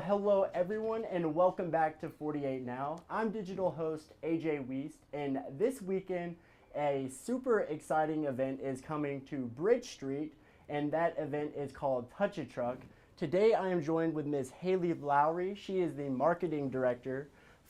Hello everyone and welcome back to 48 Now. I'm digital host AJ Wiest, and this weekend a super exciting event is coming to Bridge Street, and that event is called Touch a Truck. Today I am joined with Ms. Haley Lowery. She is the marketing director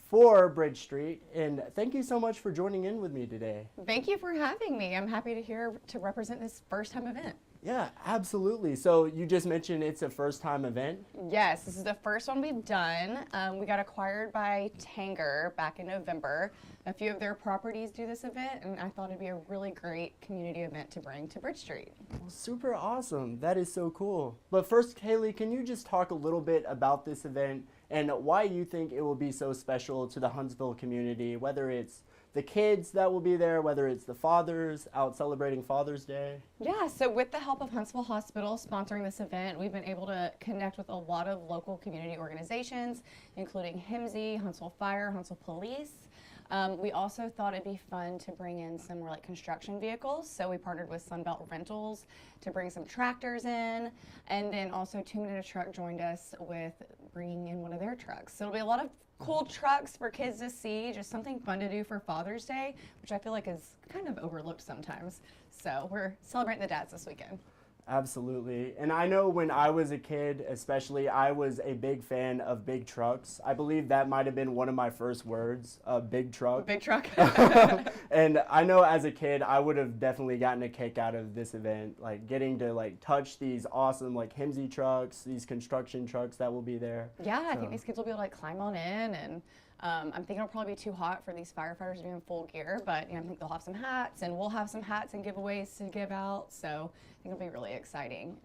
for Bridge Street, and thank you so much for joining in with me today. Thank you for having me. I'm happy to represent this first time event. Yeah, absolutely. So you just mentioned it's a first time event? Yes, this is the first one we've done. We got acquired by Tanger back in November. A few of their properties do this event, and I thought it'd be a really great community event to bring to Bridge Street. Well, super awesome. That is so cool. But first, Haley, can you just talk a little bit about this event and why you think it will be so special to the Huntsville community, whether it's the kids that will be there, whether it's the fathers out celebrating Father's Day? Yeah, so with the help of Huntsville Hospital sponsoring this event, we've been able to connect with a lot of local community organizations, including HIMSY, Huntsville Fire, Huntsville Police. We also thought it'd be fun to bring in some more like construction vehicles. So we partnered with Sunbelt Rentals to bring some tractors in. And then also 2 Minute Truck joined us with bringing in one of their trucks. So it'll be a lot of cool trucks for kids to see, just something fun to do for Father's Day, which I feel like is kind of overlooked sometimes. So we're celebrating the dads this weekend. Absolutely. And I know when I was a kid, especially, I was a big fan of big trucks. I believe that might have been one of my first words, big truck. Big truck. And I know as a kid, I would have definitely gotten a kick out of this event, like getting to like touch these awesome like HIMSY trucks, these construction trucks that will be there. Yeah, I think these kids will be able to like climb on in, and I'm thinking it'll probably be too hot for these firefighters to be in full gear, but I think they'll have some hats, and we'll have some hats and giveaways to give out, so I think it'll be really exciting.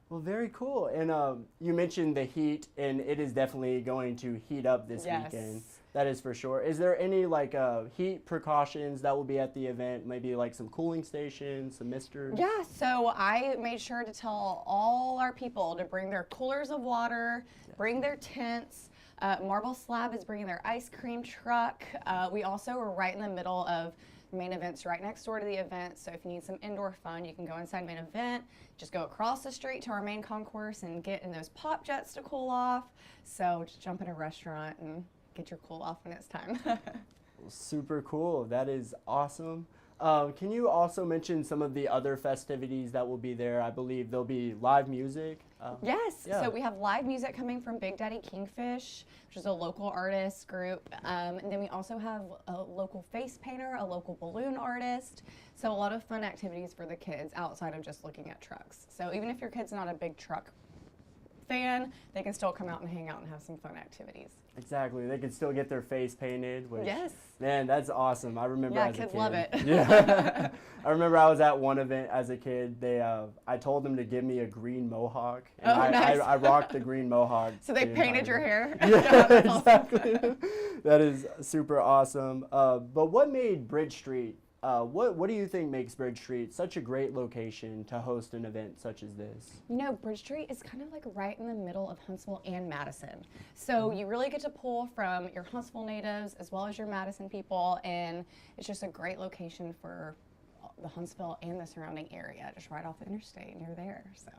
Well, very cool. And you mentioned the heat, and it is definitely going to heat up this weekend. That is for sure. Is there any like heat precautions that will be at the event? Maybe like some cooling stations, some misters? Yeah, so I made sure to tell all our people to bring their coolers of water, bring their tents. Marble Slab is bringing their ice cream truck. We also are right in the middle of main events right next door to the event, so if you need some indoor fun, you can go inside main event, just go across the street to our main concourse and get in those pop jets to cool off. So just jump in a restaurant and get your cool off when it's time. Super cool. That is awesome. Can you also mention some of the other festivities that will be there? I believe there'll be live music. Yes, so we have live music coming from Big Daddy Kingfish, which is a local artist group. And then we also have a local face painter, a local balloon artist. So a lot of fun activities for the kids outside of just looking at trucks. So even if your kid's not a big truck fan, they can still come out and hang out and have some fun activities. Exactly. They can still get their face painted, which, yes. Man, that's awesome. I remember as a kid. Yeah, kids love it. Yeah. I remember I was at one event as a kid. I told them to give me a green mohawk. And nice. I rocked the green mohawk. So they painted your hair? Yeah, exactly. That is super awesome. But what made Bridge Street, what do you think makes Bridge Street such a great location to host an event such as this? You know, Bridge Street is kind of like right in the middle of Huntsville and Madison. So you really get to pull from your Huntsville natives as well as your Madison people, and it's just a great location for the Huntsville and the surrounding area, just right off the interstate, and you're there, so.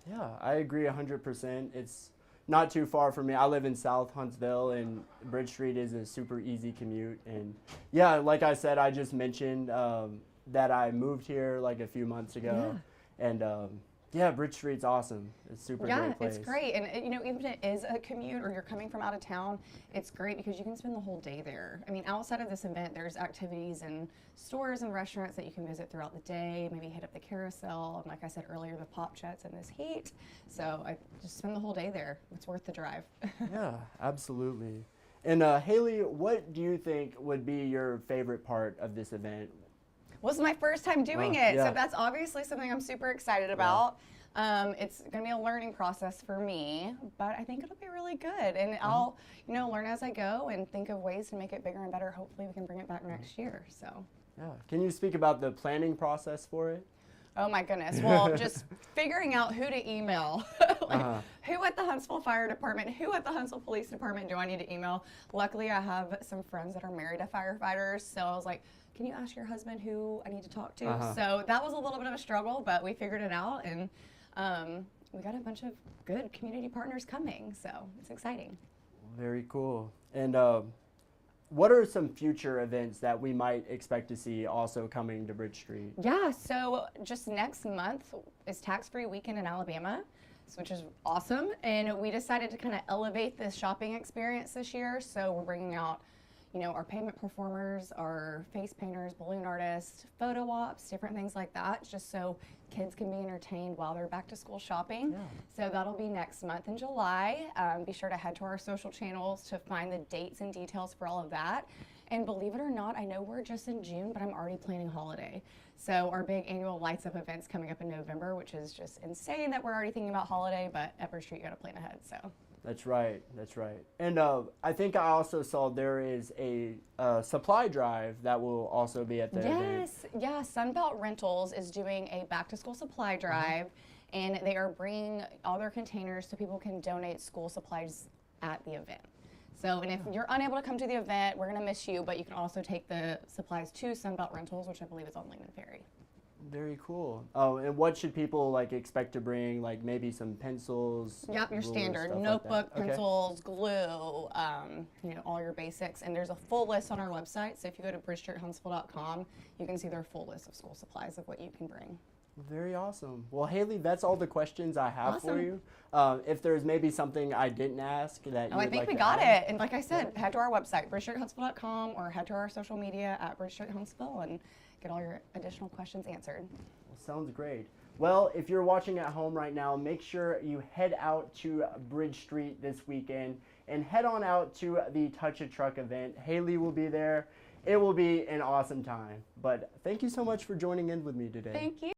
Yeah, I agree 100%. It's not too far from me. I live in South Huntsville, and Bridge Street is a super easy commute. And yeah, like I said, I just mentioned that I moved here like a few months ago. Yeah. And yeah, Bridge Street's awesome. It's a super great place. Yeah, it's great. And you know, even if it is a commute or you're coming from out of town, it's great because you can spend the whole day there. I mean, outside of this event, there's activities and stores and restaurants that you can visit throughout the day, maybe hit up the carousel, and like I said earlier, the pop jets in this heat. So I just spend the whole day there. It's worth the drive. Yeah, absolutely. And Haley, what do you think would be your favorite part of this event? Well, this is my first time doing it, so that's obviously something I'm super excited about. It's going to be a learning process for me, but I think it'll be really good. And I'll, you know, learn as I go and think of ways to make it bigger and better. Hopefully we can bring it back next year, so. Yeah. Can you speak about the planning process for it? Oh my goodness. Well, just figuring out who to email. Who at the Huntsville Fire Department, who at the Huntsville Police Department do I need to email? Luckily, I have some friends that are married to firefighters, so I was like, can you ask your husband who I need to talk to? So that was a little bit of a struggle, but we figured it out, and we got a bunch of good community partners coming, so it's exciting. Very cool. And what are some future events that we might expect to see also coming to Bridge Street? Yeah, so just next month is tax-free weekend in Alabama, which is awesome. And we decided to kind of elevate this shopping experience this year. So we're bringing out, our pavement performers, our face painters, balloon artists, photo ops, different things like that, just so kids can be entertained while they're back to school shopping. Yeah. So that'll be next month in July. Be sure to head to our social channels to find the dates and details for all of that. And believe it or not, I know we're just in June, but I'm already planning holiday. So our big annual Lights Up event's coming up in November, which is just insane that we're already thinking about holiday, but at Bridge Street, you gotta plan ahead, so. That's right. And I think I also saw there is a supply drive that will also be at the event. Yeah, Sunbelt Rentals is doing a back to school supply drive, and they are bringing all their containers so people can donate school supplies at the event. So, and if you're unable to come to the event, we're gonna miss you, but you can also take the supplies to Sunbelt Rentals, which I believe is on Lehman Ferry. Very cool. Oh, and what should people expect to bring? Like maybe some pencils? Yep, your rulers, standard stuff notebook, like that. Okay. pencils, glue, all your basics. And there's a full list on our website. So if you go to bridgestreethuntsville.com, you can see their full list of school supplies of what you can bring. Very awesome. Well, Haley, that's all the questions I have for Awesome. you. If there's maybe something I didn't ask that Oh, I you'd think like we to got add. it. And like I said, head to our website, bridgestreethuntsville.com, or head to our social media at Bridge Street Huntsville and get all your additional questions answered. Sounds great. Well, if you're watching at home right now, make sure you head out to Bridge Street this weekend and head on out to the Touch a Truck event. Haley will be there. It will be an awesome time. But thank you so much for joining in with me today. Thank you.